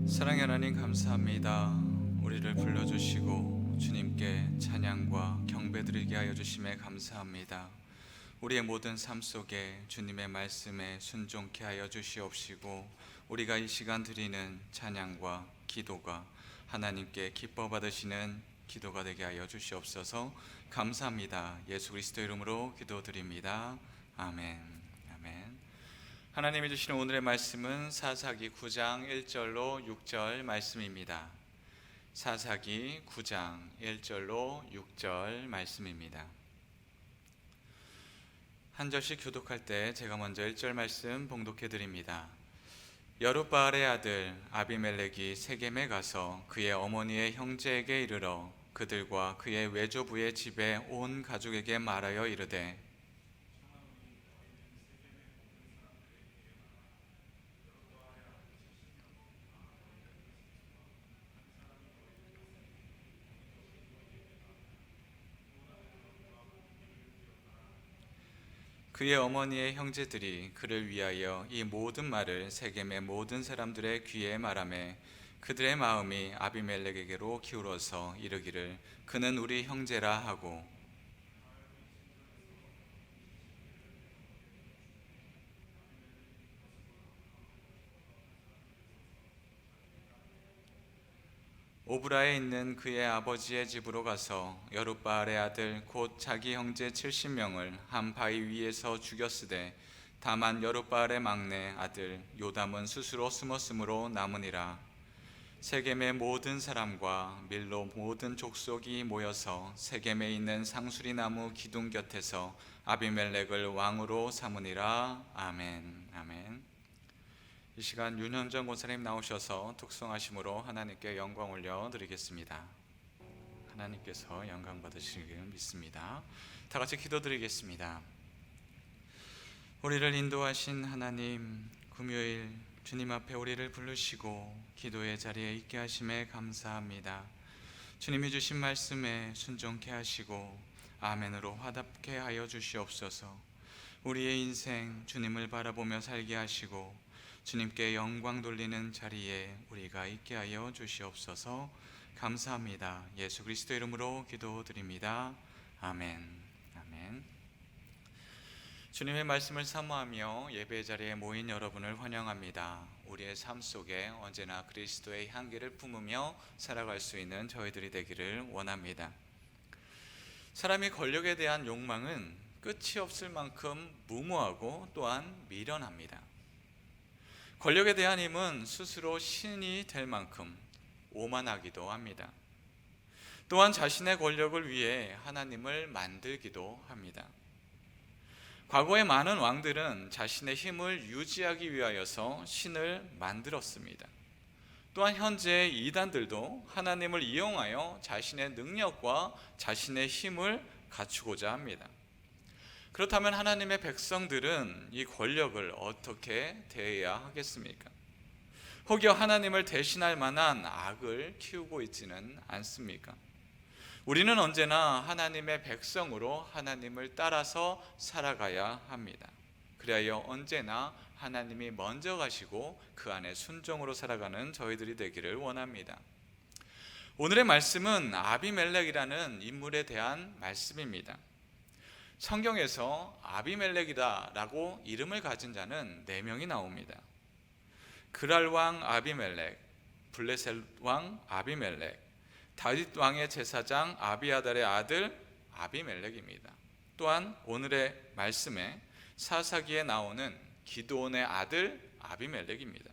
사랑의 하나님 감사합니다. 우리를 불러주시고 주님께 찬양과 경배드리게 하여 주심에 감사합니다. 우리의 모든 삶 속에 주님의 말씀에 순종케 하여 주시옵시고 우리가 이 시간 드리는 찬양과 기도가 하나님께 기뻐 받으시는 기도가 되게 하여 주시옵소서. 감사합니다. 예수 그리스도 이름으로 기도드립니다. 아멘. 하나님이 주시는 오늘의 말씀은 사사기 9장 1절로 6절 말씀입니다. 사사기 9장 1절로 6절 말씀입니다. 한 절씩 교독할 때 제가 먼저 1절 말씀 봉독해 드립니다. 여룻바알의 아들 아비멜렉이 세겜에 가서 그의 어머니의 형제에게 이르러 그들과 그의 외조부의 집에 온 가족에게 말하여 이르되 그의 어머니의 형제들이 그를 위하여 이 모든 말을 세겜의 모든 사람들의 귀에 말하매 그들의 마음이 아비멜렉에게로 기울어서 이르기를 그는 우리 형제라 하고 오브라에 있는 그의 아버지의 집으로 가서 여룻바알의 아들 곧 자기 형제 70명을 한 바위 위에서 죽였으되 다만 여룻바알의 막내 아들 요담은 스스로 숨었으므로 남으니라. 세겜의 모든 사람과 밀로 모든 족속이 모여서 세겜에 있는 상수리 나무 기둥 곁에서 아비멜렉을 왕으로 삼으니라. 아멘. 아멘. 이 시간 윤현정 권사님 나오셔서 독송하심으로 하나님께 영광 올려드리겠습니다. 하나님께서 영광 받으시길 믿습니다. 다 같이 기도드리겠습니다. 우리를 인도하신 하나님, 금요일 주님 앞에 우리를 부르시고 기도의 자리에 있게 하심에 감사합니다. 주님이 주신 말씀에 순종케 하시고 아멘으로 화답케 하여 주시옵소서. 우리의 인생 주님을 바라보며 살게 하시고 주님께 영광 돌리는 자리에 우리가 있게 하여 주시옵소서. 감사합니다. 예수 그리스도 이름으로 기도드립니다. 아멘. 아멘. 주님의 말씀을 사모하며 예배 자리에 모인 여러분을 환영합니다. 우리의 삶 속에 언제나 그리스도의 향기를 품으며 살아갈 수 있는 저희들이 되기를 원합니다. 사람이 권력에 대한 욕망은 끝이 없을 만큼 무모하고 또한 미련합니다. 권력에 대한 힘은 스스로 신이 될 만큼 오만하기도 합니다. 또한 자신의 권력을 위해 하나님을 만들기도 합니다. 과거의 많은 왕들은 자신의 힘을 유지하기 위하여서 신을 만들었습니다. 또한 현재의 이단들도 하나님을 이용하여 자신의 능력과 자신의 힘을 갖추고자 합니다. 그렇다면 하나님의 백성들은 이 권력을 어떻게 대해야 하겠습니까? 혹여 하나님을 대신할 만한 악을 키우고 있지는 않습니까? 우리는 언제나 하나님의 백성으로 하나님을 따라서 살아가야 합니다. 그리하여 언제나 하나님이 먼저 가시고 그 안에 순종으로 살아가는 저희들이 되기를 원합니다. 오늘의 말씀은 아비멜렉이라는 인물에 대한 말씀입니다. 성경에서 아비멜렉이다라고 이름을 가진 자는 4명이 나옵니다. 그랄 왕 아비멜렉, 블레셋 왕 아비멜렉, 다윗 왕의 제사장 아비아달의 아들 아비멜렉입니다. 또한 오늘의 말씀에 사사기에 나오는 기드온의 아들 아비멜렉입니다.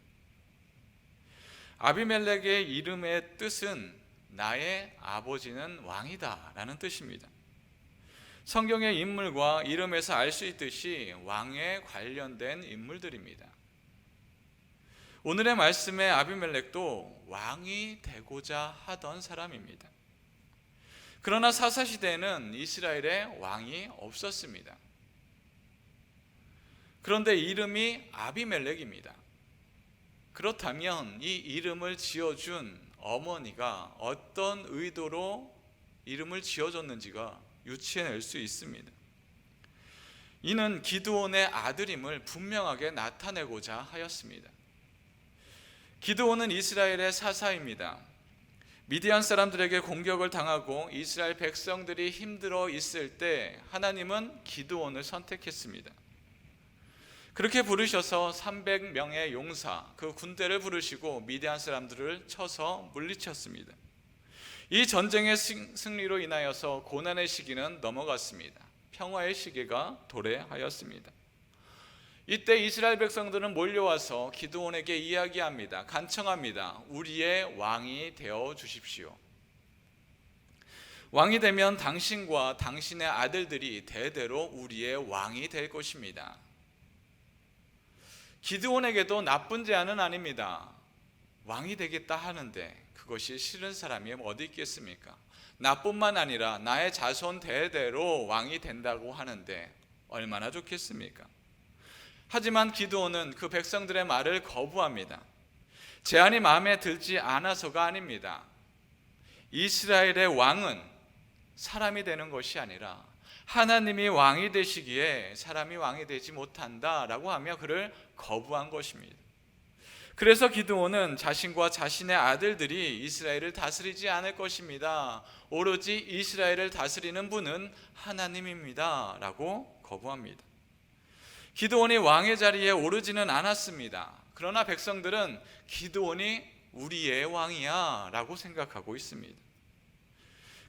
아비멜렉의 이름의 뜻은 나의 아버지는 왕이다 라는 뜻입니다. 성경의 인물과 이름에서 알 수 있듯이 왕에 관련된 인물들입니다. 오늘의 말씀의 아비멜렉도 왕이 되고자 하던 사람입니다. 그러나 사사시대에는 이스라엘에 왕이 없었습니다. 그런데 이름이 아비멜렉입니다. 그렇다면 이 이름을 지어준 어머니가 어떤 의도로 이름을 지어줬는지가 유추해낼 수 있습니다. 이는 기드온의 아들임을 분명하게 나타내고자 하였습니다. 기드온은 이스라엘의 사사입니다. 미디안 사람들에게 공격을 당하고 이스라엘 백성들이 힘들어 있을 때 하나님은 기드온을 선택했습니다. 그렇게 부르셔서 300명의 용사, 그 군대를 부르시고 미디안 사람들을 쳐서 물리쳤습니다. 이 전쟁의 승리로 인하여서 고난의 시기는 넘어갔습니다. 평화의 시기가 도래하였습니다. 이때 이스라엘 백성들은 몰려와서 기드온에게 이야기합니다. 간청합니다. 우리의 왕이 되어 주십시오. 왕이 되면 당신과 당신의 아들들이 대대로 우리의 왕이 될 것입니다. 기드온에게도 나쁜 제안은 아닙니다. 왕이 되겠다 하는데 그것이 싫은 사람이 어디 있겠습니까? 나뿐만 아니라 나의 자손 대대로 왕이 된다고 하는데 얼마나 좋겠습니까? 하지만 기드온은 그 백성들의 말을 거부합니다. 제안이 마음에 들지 않아서가 아닙니다. 이스라엘의 왕은 사람이 되는 것이 아니라 하나님이 왕이 되시기에 사람이 왕이 되지 못한다라고 하며 그를 거부한 것입니다. 그래서 기드온은 자신과 자신의 아들들이 이스라엘을 다스리지 않을 것입니다. 오로지 이스라엘을 다스리는 분은 하나님입니다 라고 거부합니다. 기드온이 왕의 자리에 오르지는 않았습니다. 그러나 백성들은 기드온이 우리의 왕이야 라고 생각하고 있습니다.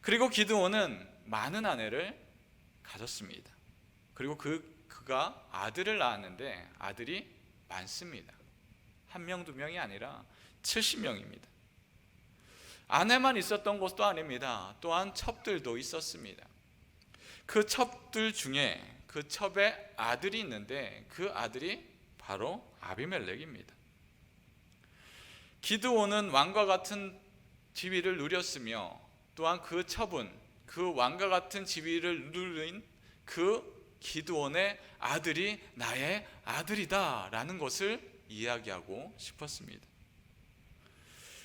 그리고 기드온은 많은 아내를 가졌습니다. 그리고 그가 아들을 낳았는데 아들이 많습니다. 1명, 2명이 아니라 70명입니다. 아내만 있었던 것도 아닙니다. 또한 첩들도 있었습니다. 그 첩들 중에 그 첩의 아들이 있는데 그 아들이 바로 아비멜렉입니다. 기드온은 왕과 같은 지위를 누렸으며 또한 그 첩은 그 왕과 같은 지위를 누린 그 기드온의 아들이 나의 아들이다 라는 것을 이야기하고 싶었습니다.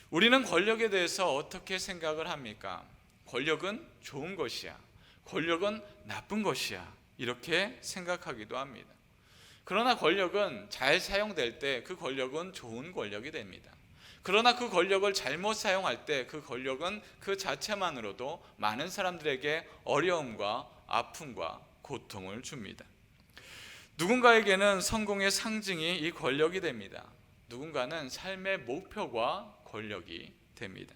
우리는 권력에 대해서 어떻게 생각을 합니까? 권력은 좋은 것이야, 권력은 나쁜 것이야, 이렇게 생각하기도 합니다. 그러나 권력은 잘 사용될 때 그 권력은 좋은 권력이 됩니다. 그러나 그 권력을 잘못 사용할 때 그 권력은 그 자체만으로도 많은 사람들에게 어려움과 아픔과 고통을 줍니다. 누군가에게는 성공의 상징이 이 권력이 됩니다. 누군가는 삶의 목표가 권력이 됩니다.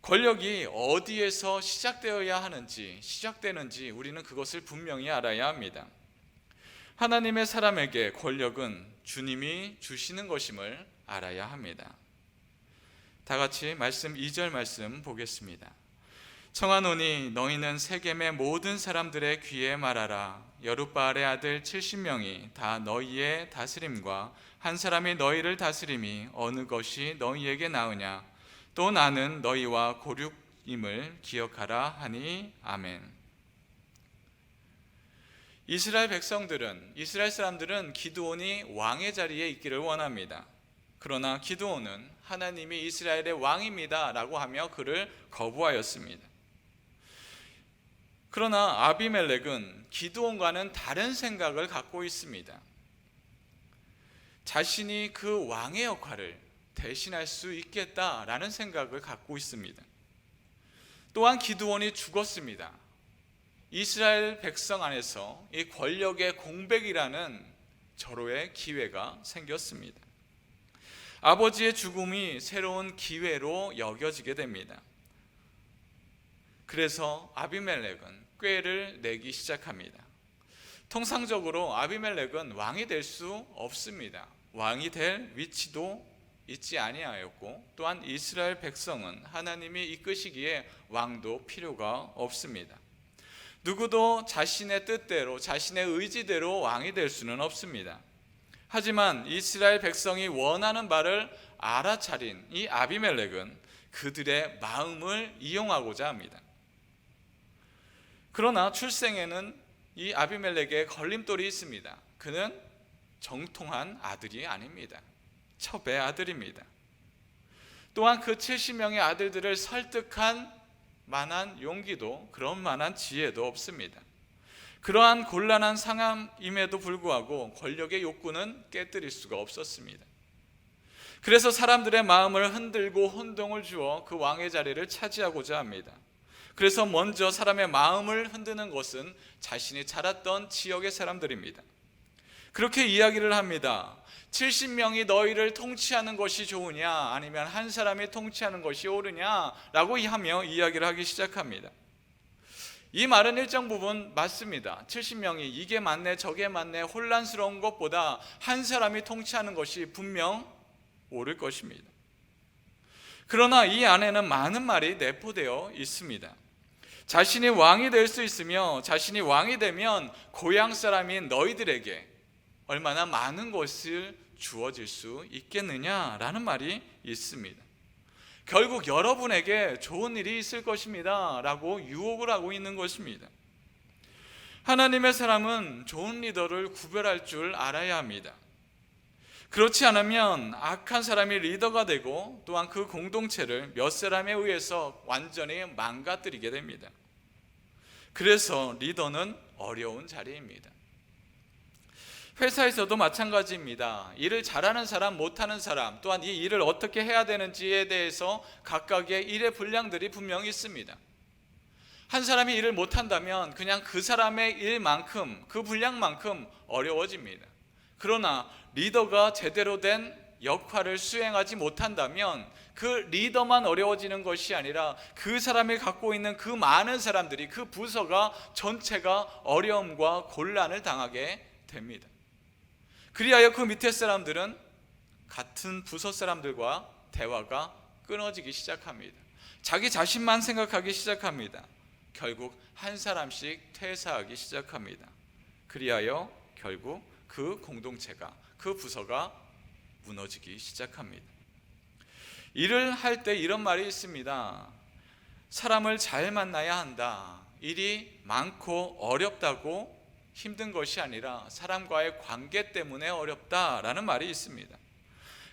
권력이 어디에서 시작되어야 하는지, 시작되는지 우리는 그것을 분명히 알아야 합니다. 하나님의 사람에게 권력은 주님이 주시는 것임을 알아야 합니다. 다 같이 말씀 2절 말씀 보겠습니다. 청하노니 너희는 세겜의 모든 사람들의 귀에 말하라. 여룻바알의 아들 70명이 다 너희의 다스림과 한 사람이 너희를 다스림이 어느 것이 너희에게 나으냐. 또 나는 너희와 고륙임을 기억하라 하니 아멘. 이스라엘 사람들은 기드온이 왕의 자리에 있기를 원합니다. 그러나 기드온은 하나님이 이스라엘의 왕입니다 라고 하며 그를 거부하였습니다. 그러나 아비멜렉은 기드온과는 다른 생각을 갖고 있습니다. 자신이 그 왕의 역할을 대신할 수 있겠다라는 생각을 갖고 있습니다. 또한 기드온이 죽었습니다. 이스라엘 백성 안에서 이 권력의 공백이라는 절호의 기회가 생겼습니다. 아버지의 죽음이 새로운 기회로 여겨지게 됩니다. 그래서 아비멜렉은 꾀를 내기 시작합니다. 통상적으로 아비멜렉은 왕이 될 수 없습니다. 왕이 될 위치도 있지 아니하였고 또한 이스라엘 백성은 하나님이 이끄시기에 왕도 필요가 없습니다. 누구도 자신의 뜻대로 자신의 의지대로 왕이 될 수는 없습니다. 하지만 이스라엘 백성이 원하는 바를 알아차린 이 아비멜렉은 그들의 마음을 이용하고자 합니다. 그러나 출생에는 이 아비멜렉의 걸림돌이 있습니다. 그는 정통한 아들이 아닙니다. 첩의 아들입니다. 또한 그 70명의 아들들을 설득한 만한 용기도 그런 만한 지혜도 없습니다. 그러한 곤란한 상황임에도 불구하고 권력의 욕구는 깨뜨릴 수가 없었습니다. 그래서 사람들의 마음을 흔들고 혼동을 주어 그 왕의 자리를 차지하고자 합니다. 그래서 먼저 사람의 마음을 흔드는 것은 자신이 자랐던 지역의 사람들입니다. 그렇게 이야기를 합니다. 70명이 너희를 통치하는 것이 좋으냐, 아니면 한 사람이 통치하는 것이 옳으냐라고 하며 이야기를 하기 시작합니다. 이 말은 일정 부분 맞습니다. 70명이 이게 맞네 저게 맞네 혼란스러운 것보다 한 사람이 통치하는 것이 분명 옳을 것입니다. 그러나 이 안에는 많은 말이 내포되어 있습니다. 자신이 왕이 될 수 있으며 자신이 왕이 되면 고향 사람인 너희들에게 얼마나 많은 것을 주어질 수 있겠느냐라는 말이 있습니다. 결국 여러분에게 좋은 일이 있을 것입니다 라고 유혹을 하고 있는 것입니다. 하나님의 사람은 좋은 리더를 구별할 줄 알아야 합니다. 그렇지 않으면 악한 사람이 리더가 되고 또한 그 공동체를 몇 사람에 의해서 완전히 망가뜨리게 됩니다. 그래서 리더는 어려운 자리입니다. 회사에서도 마찬가지입니다. 일을 잘하는 사람, 못하는 사람, 또한 이 일을 어떻게 해야 되는지에 대해서 각각의 일의 분량들이 분명히 있습니다. 한 사람이 일을 못한다면 그냥 그 사람의 일만큼, 그 분량만큼 어려워집니다. 그러나 리더가 제대로 된 역할을 수행하지 못한다면 그 리더만 어려워지는 것이 아니라 그 사람이 갖고 있는 그 많은 사람들이, 그 부서가 전체가 어려움과 곤란을 당하게 됩니다. 그리하여 그 밑에 사람들은 같은 부서 사람들과 대화가 끊어지기 시작합니다. 자기 자신만 생각하기 시작합니다. 결국 한 사람씩 퇴사하기 시작합니다. 그리하여 결국 그 공동체가, 그 부서가 무너지기 시작합니다. 일을 할 때 이런 말이 있습니다. 사람을 잘 만나야 한다. 일이 많고 어렵다고 힘든 것이 아니라 사람과의 관계 때문에 어렵다라는 말이 있습니다.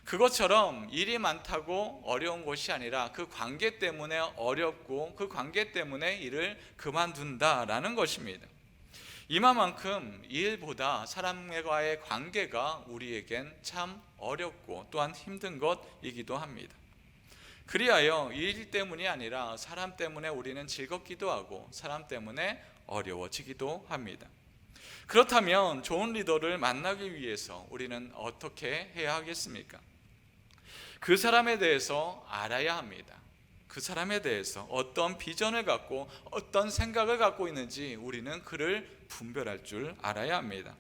그것처럼 일이 많다고 어려운 것이 아니라 그 관계 때문에 어렵고 그 관계 때문에 일을 그만둔다라는 것입니다. 이만큼 일보다 사람과의 관계가 우리에겐 참 어렵고 또한 힘든 것이기도 합니다. 그리하여 일 때문이 아니라 사람 때문에 우리는 즐겁기도 하고 사람 때문에 어려워지기도 합니다. 그렇다면 좋은 리더를 만나기 위해서 우리는 어떻게 해야 하겠습니까? 그 사람에 대해서 알아야 합니다. 그 사람에 대해서 어떤 비전을 갖고 어떤 생각을 갖고 있는지 우리는 그를 분별할 줄 알아야 합니다.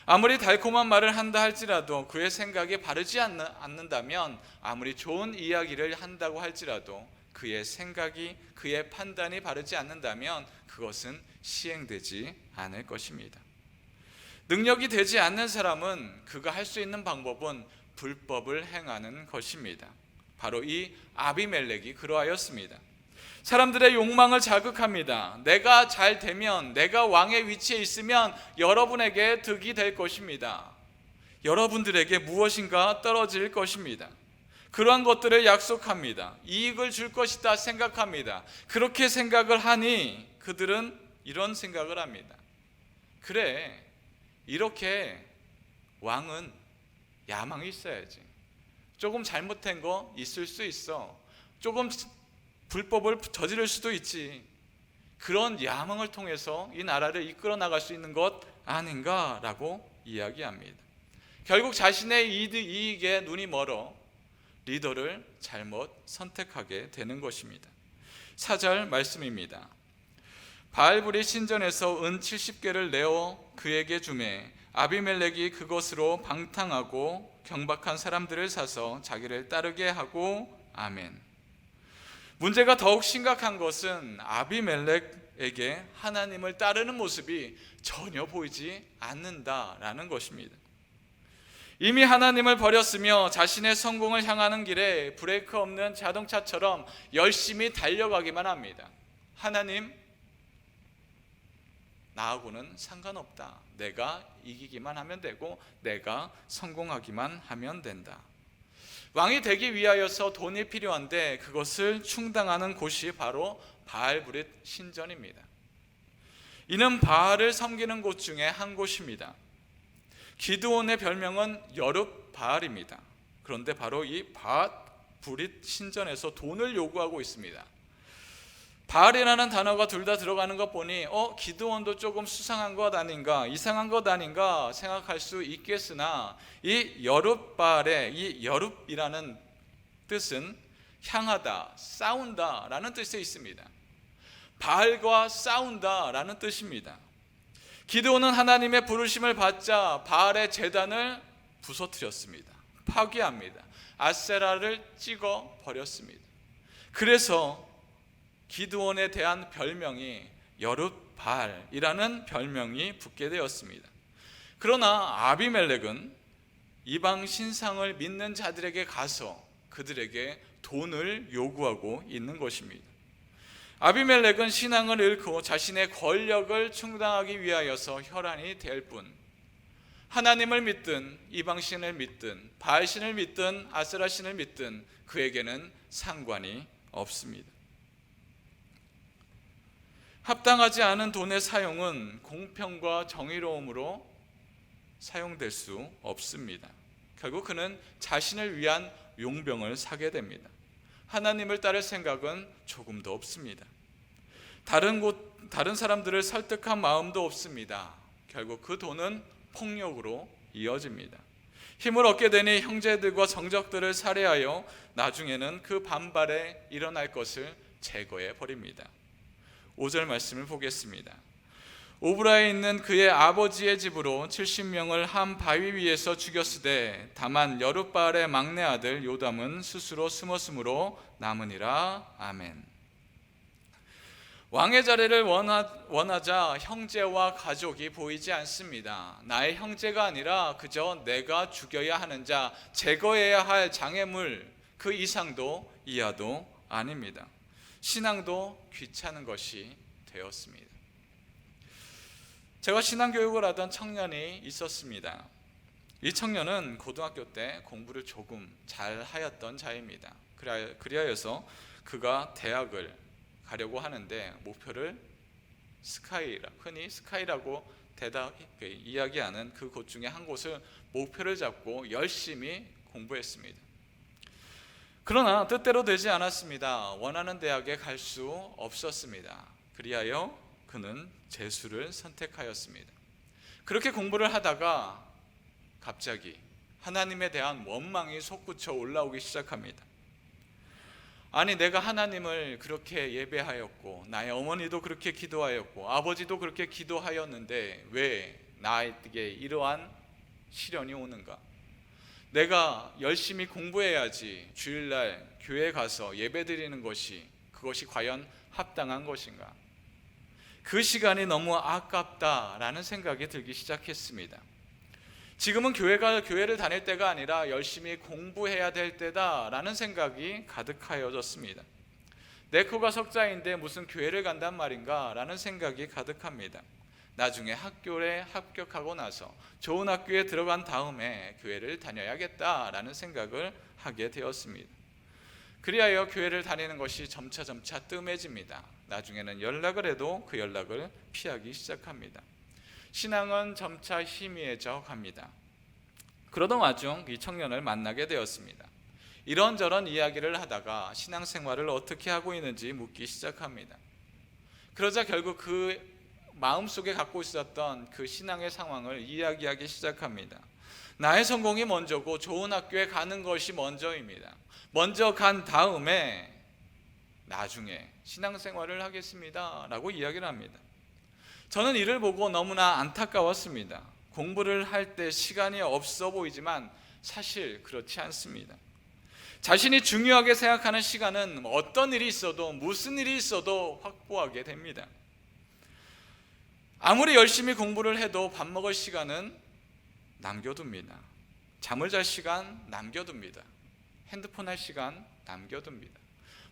아무리 달콤한 말을 한다 할지라도 그의 생각이 바르지 않는다면, 아무리 좋은 이야기를 한다고 할지라도 그의 생각이, 그의 판단이 바르지 않는다면 그것은 시행되지 않을 것입니다. 능력이 되지 않는 사람은 그가 할 수 있는 방법은 불법을 행하는 것입니다. 바로 이 아비멜렉이 그러하였습니다. 사람들의 욕망을 자극합니다. 내가 잘 되면, 내가 왕의 위치에 있으면 여러분에게 득이 될 것입니다. 여러분들에게 무엇인가 떨어질 것입니다. 그러한 것들을 약속합니다. 이익을 줄 것이다 생각합니다. 그렇게 생각을 하니 그들은 이런 생각을 합니다. 그래, 이렇게 왕은 야망이 있어야지. 조금 잘못된 거 있을 수 있어. 조금 불법을 저지를 수도 있지. 그런 야망을 통해서 이 나라를 이끌어 나갈 수 있는 것 아닌가라고 이야기합니다. 결국 자신의 이익에 눈이 멀어 리더를 잘못 선택하게 되는 것입니다. 4절 말씀입니다. 바알불이 신전에서 은 70개를 내어 그에게 주매 아비멜렉이 그것으로 방탕하고 경박한 사람들을 사서 자기를 따르게 하고 아멘. 문제가 더욱 심각한 것은 아비멜렉에게 하나님을 따르는 모습이 전혀 보이지 않는다라는 것입니다. 이미 하나님을 버렸으며 자신의 성공을 향하는 길에 브레이크 없는 자동차처럼 열심히 달려가기만 합니다. 하나님, 나하고는 상관없다. 내가 이기기만 하면 되고 내가 성공하기만 하면 된다. 왕이 되기 위하여서 돈이 필요한데 그것을 충당하는 곳이 바로 바알브릿 신전입니다. 이는 바알을 섬기는 곳 중에 한 곳입니다. 기드온의 별명은 여룹바알입니다. 그런데 바로 이 브릿 신전에서 돈을 요구하고 있습니다. 바알이라는 단어가 둘 다 들어가는 것 보니 기드온도 조금 수상한 것 아닌가, 이상한 것 아닌가 생각할 수 있겠으나, 이 여룻바알의 이 여룻이라는 뜻은 향하다, 싸운다 라는 뜻이 있습니다. 바알과 싸운다 라는 뜻입니다. 기드온은 하나님의 부르심을 받자 바알의 제단을 부서뜨렸습니다. 파괴합니다. 아세라를 찍어 버렸습니다. 그래서 기드온에 대한 별명이 여룻바알이라는 별명이 붙게 되었습니다. 그러나 아비멜렉은 이방 신상을 믿는 자들에게 가서 그들에게 돈을 요구하고 있는 것입니다. 아비멜렉은 신앙을 잃고 자신의 권력을 충당하기 위하여서 혈안이 될 뿐, 하나님을 믿든 이방신을 믿든 바알신을 믿든 아세라신을 믿든 그에게는 상관이 없습니다. 합당하지 않은 돈의 사용은 공평과 정의로움으로 사용될 수 없습니다. 결국 그는 자신을 위한 용병을 사게 됩니다. 하나님을 따를 생각은 조금도 없습니다. 다른 사람들을 설득한 마음도 없습니다. 결국 그 돈은 폭력으로 이어집니다. 힘을 얻게 되니 형제들과 정적들을 살해하여 나중에는 그 반발에 일어날 것을 제거해 버립니다. 5절 말씀을 보겠습니다. 오브라에 있는 그의 아버지의 집으로 70명을 한 바위 위에서 죽였으되 다만 여룻바알의 막내 아들 요담은 스스로 숨었으므로 남으니라. 아멘. 왕의 자리를 원하자 형제와 가족이 보이지 않습니다. 나의 형제가 아니라 그저 내가 죽여야 하는 자, 제거해야 할 장애물, 그 이상도 이하도 아닙니다. 신앙도 귀찮은 것이 되었습니다. 제가 신앙교육을 하던 청년이 있었습니다. 이 청년은 고등학교 때 공부를 조금 잘 하였던 자입니다. 그리하여서 그가 대학을 가려고 하는데 목표를 흔히 스카이라고 이야기하는 그 곳 중에 한 곳을 목표를 잡고 열심히 공부했습니다. 그러나 뜻대로 되지 않았습니다. 원하는 대학에 갈 수 없었습니다. 그리하여 그는 재수를 선택하였습니다. 그렇게 공부를 하다가 갑자기 하나님에 대한 원망이 솟구쳐 올라오기 시작합니다. 아니, 내가 하나님을 그렇게 예배하였고 나의 어머니도 그렇게 기도하였고 아버지도 그렇게 기도하였는데 왜 나에게 이러한 시련이 오는가? 내가 열심히 공부해야지 주일날 교회에 가서 예배드리는 그것이 과연 합당한 것인가? 그 시간이 너무 아깝다라는 생각이 들기 시작했습니다. 지금은 교회를 다닐 때가 아니라 열심히 공부해야 될 때다라는 생각이 가득하여졌습니다. 내 코가 석자인데 무슨 교회를 간단 말인가 라는 생각이 가득합니다. 나중에 학교에 합격하고 나서 좋은 학교에 들어간 다음에 교회를 다녀야겠다라는 생각을 하게 되었습니다. 그리하여 교회를 다니는 것이 점차 뜸해집니다. 나중에는 연락을 해도 그 연락을 피하기 시작합니다. 신앙은 점차 희미해져 갑니다. 그러던 와중 이 청년을 만나게 되었습니다. 이런저런 이야기를 하다가 신앙생활을 어떻게 하고 있는지 묻기 시작합니다. 그러자 결국 그 마음속에 갖고 있었던 그 신앙의 상황을 이야기하기 시작합니다. 나의 성공이 먼저고 좋은 학교에 가는 것이 먼저입니다. 먼저 간 다음에 나중에 신앙생활을 하겠습니다 라고 이야기를 합니다. 저는 이를 보고 너무나 안타까웠습니다. 공부를 할 때 시간이 없어 보이지만 사실 그렇지 않습니다. 자신이 중요하게 생각하는 시간은 어떤 일이 있어도 무슨 일이 있어도 확보하게 됩니다. 아무리 열심히 공부를 해도 밥 먹을 시간은 남겨둡니다. 잠을 잘 시간 남겨둡니다. 핸드폰 할 시간 남겨둡니다.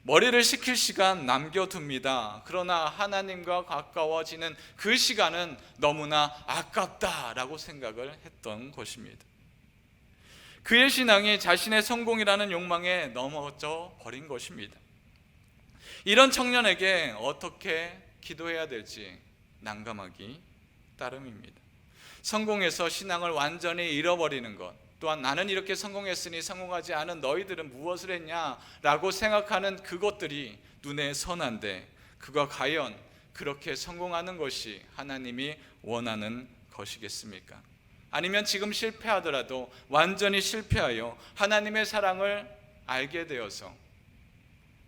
머리를 식힐 시간 남겨둡니다. 그러나 하나님과 가까워지는 그 시간은 너무나 아깝다라고 생각을 했던 것입니다. 그의 신앙이 자신의 성공이라는 욕망에 넘어져 버린 것입니다. 이런 청년에게 어떻게 기도해야 될지 난감하기 따름입니다. 성공해서 신앙을 완전히 잃어버리는 것, 또한 나는 이렇게 성공했으니 성공하지 않은 너희들은 무엇을 했냐라고 생각하는 그것들이 눈에 선한데, 그가 과연 그렇게 성공하는 것이 하나님이 원하는 것이겠습니까? 아니면 지금 실패하더라도 완전히 실패하여 하나님의 사랑을 알게 되어서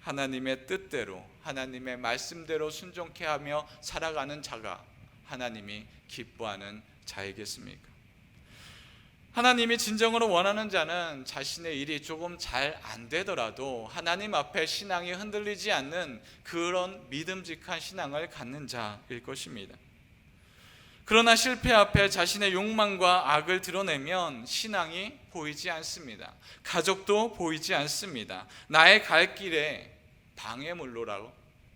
하나님의 뜻대로, 하나님의 말씀대로 순종케 하며 살아가는 자가 하나님이 기뻐하는 자이겠습니까? 하나님이 진정으로 원하는 자는 자신의 일이 조금 잘 안 되더라도 하나님 앞에 신앙이 흔들리지 않는 그런 믿음직한 신앙을 갖는 자일 것입니다. 그러나 실패 앞에 자신의 욕망과 악을 드러내면 신앙이 보이지 않습니다. 가족도 보이지 않습니다. 나의 갈 길에 방해물로라고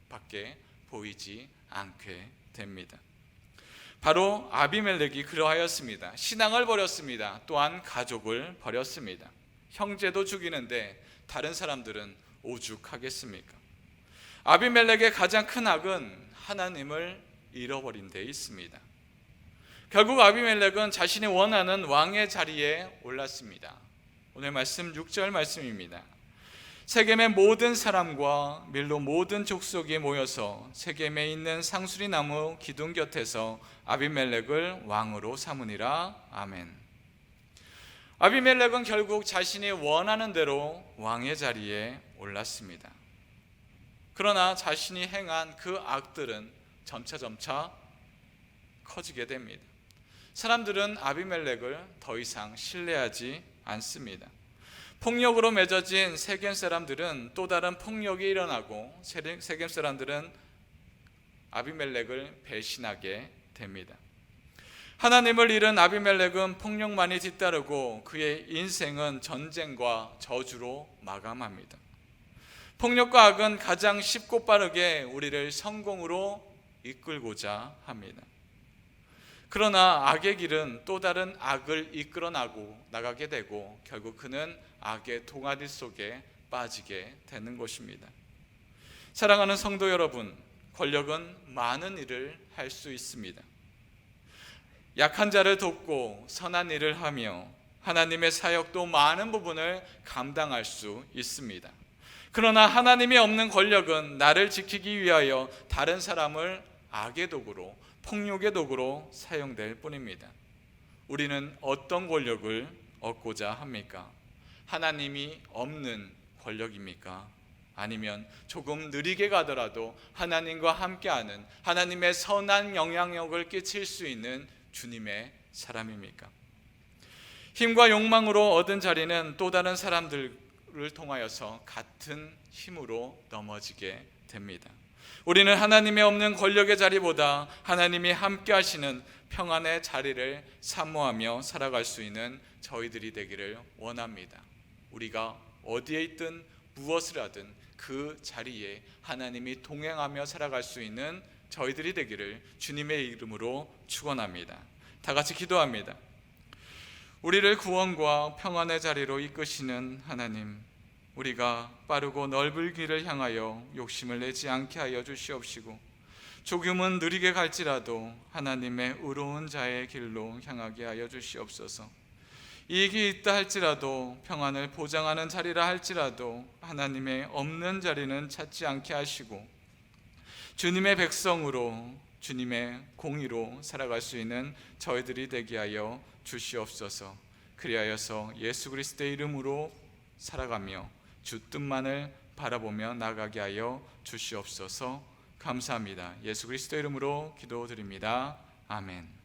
밖에 보이지 않게 됩니다. 바로 아비멜렉이 그러하였습니다. 신앙을 버렸습니다. 또한 가족을 버렸습니다. 형제도 죽이는데 다른 사람들은 오죽하겠습니까? 아비멜렉의 가장 큰 악은 하나님을 잃어버린 데 있습니다. 결국 아비멜렉은 자신이 원하는 왕의 자리에 올랐습니다. 오늘 말씀 6절 말씀입니다. 세겜의 모든 사람과 밀로 모든 족속이 모여서 세겜에 있는 상수리 나무 기둥 곁에서 아비멜렉을 왕으로 삼으니라. 아멘. 아비멜렉은 결국 자신이 원하는 대로 왕의 자리에 올랐습니다. 그러나 자신이 행한 그 악들은 점차 커지게 됩니다. 사람들은 아비멜렉을 더 이상 신뢰하지 않습니다. 폭력으로 맺어진 세겜 사람들은 또 다른 폭력이 일어나고 세겜 사람들은 아비멜렉을 배신하게 됩니다. 하나님을 잃은 아비멜렉은 폭력만이 뒤따르고 그의 인생은 전쟁과 저주로 마감합니다. 폭력과 악은 가장 쉽고 빠르게 우리를 성공으로 이끌고자 합니다. 그러나 악의 길은 또 다른 악을 이끌어 나가게 되고 결국 그는 악의 동아리 속에 빠지게 되는 것입니다. 사랑하는 성도 여러분, 권력은 많은 일을 할 수 있습니다. 약한 자를 돕고 선한 일을 하며 하나님의 사역도 많은 부분을 감당할 수 있습니다. 그러나 하나님이 없는 권력은 나를 지키기 위하여 다른 사람을 악의 도구로, 폭력의 도구로 사용될 뿐입니다. 우리는 어떤 권력을 얻고자 합니까? 하나님이 없는 권력입니까? 아니면 조금 느리게 가더라도 하나님과 함께하는, 하나님의 선한 영향력을 끼칠 수 있는 주님의 사람입니까? 힘과 욕망으로 얻은 자리는 또 다른 사람들을 통하여서 같은 힘으로 넘어지게 됩니다. 우리는 하나님의 없는 권력의 자리보다 하나님이 함께 하시는 평안의 자리를 사모하며 살아갈 수 있는 저희들이 되기를 원합니다. 우리가 어디에 있든 무엇을 하든 그 자리에 하나님이 동행하며 살아갈 수 있는 저희들이 되기를 주님의 이름으로 축원합니다. 다 같이 기도합니다. 우리를 구원과 평안의 자리로 이끄시는 하나님, 우리가 빠르고 넓은 길을 향하여 욕심을 내지 않게 하여 주시옵시고 조금은 느리게 갈지라도 하나님의 의로운 자의 길로 향하게 하여 주시옵소서. 이익이 있다 할지라도, 평안을 보장하는 자리라 할지라도 하나님의 없는 자리는 찾지 않게 하시고 주님의 백성으로, 주님의 공의로 살아갈 수 있는 저희들이 되게 하여 주시옵소서. 그리하여서 예수 그리스도의 이름으로 살아가며 주 뜻만을 바라보며 나가게 하여 주시옵소서. 감사합니다. 예수 그리스도의 이름으로 기도드립니다. 아멘.